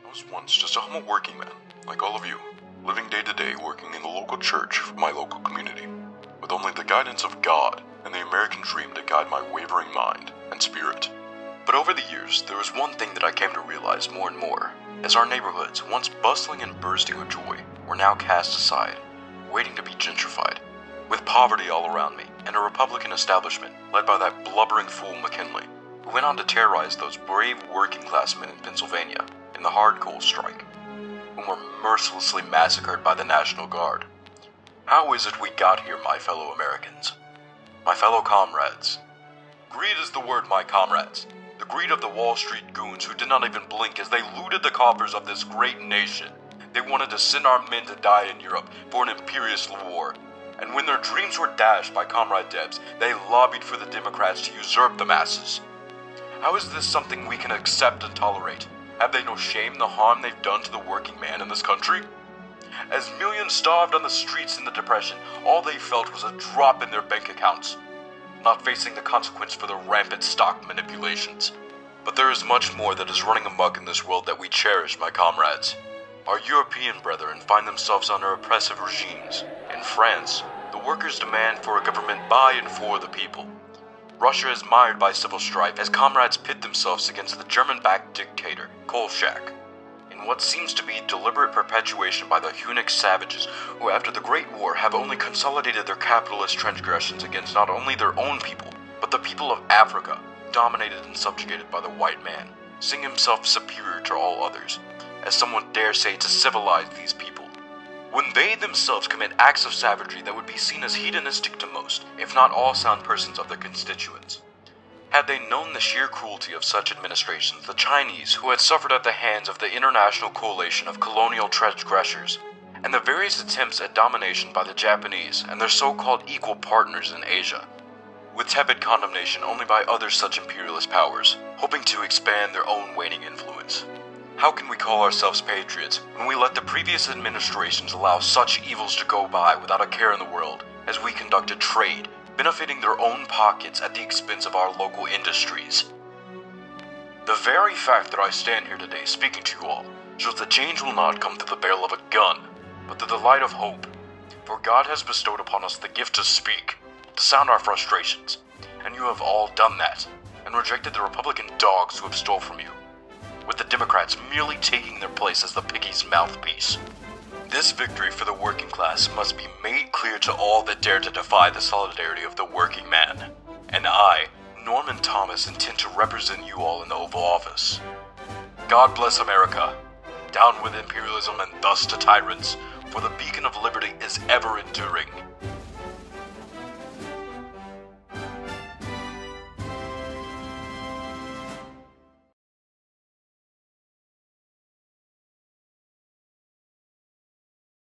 I was once just a humble working man, like all of you, living day to day working in the local church of my local community, with only the guidance of God and the American dream to guide my wavering mind and spirit. But over the years, there was one thing that I came to realize more and more, as our neighborhoods, once bustling and bursting with joy, were now cast aside, waiting to be gentrified, with poverty all around me and a Republican establishment led by that blubbering fool McKinley, who went on to terrorize those brave working class men in Pennsylvania in the hard coal strike, whom were mercilessly massacred by the National Guard. How is it we got here, my fellow Americans? My fellow comrades? Greed is the word, my comrades. The greed of the Wall Street goons who did not even blink as they looted the coffers of this great nation. They wanted to send our men to die in Europe for an imperialist war. And when their dreams were dashed by Comrade Debs, they lobbied for the Democrats to usurp the masses. How is this something we can accept and tolerate? Have they no shame in the harm they've done to the working man in this country? As millions starved on the streets in the Depression, all they felt was a drop in their bank accounts, not facing the consequence for their rampant stock manipulations. But there is much more that is running amok in this world that we cherish, my comrades. Our European brethren find themselves under oppressive regimes. In France, the workers demand for a government by and for the people. Russia is mired by civil strife as comrades pit themselves against the German-backed dictator, Kolchak, in what seems to be deliberate perpetuation by the Hunnic savages who after the Great War have only consolidated their capitalist transgressions against not only their own people, but the people of Africa, dominated and subjugated by the white man, seeing himself superior to all others, as someone dare say to civilize these people, when they themselves commit acts of savagery that would be seen as hedonistic to most, if not all sound persons of their constituents. Had they known the sheer cruelty of such administrations, the Chinese, who had suffered at the hands of the international coalition of colonial transgressors, and the various attempts at domination by the Japanese and their so-called equal partners in Asia, with tepid condemnation only by other such imperialist powers, hoping to expand their own waning influence. How can we call ourselves patriots when we let the previous administrations allow such evils to go by without a care in the world, as we conducted trade, benefiting their own pockets at the expense of our local industries? The very fact that I stand here today speaking to you all shows that change will not come through the barrel of a gun, but through the light of hope. For God has bestowed upon us the gift to speak, to sound our frustrations, and you have all done that, and rejected the Republican dogs who have stole from you, with the Democrats merely taking their place as the piggy's mouthpiece. This victory for the working class must be made clear to all that dare to defy the solidarity of the working man. And I, Norman Thomas, intend to represent you all in the Oval Office. God bless America. Down with imperialism and thus to tyrants, for the beacon of liberty is ever enduring.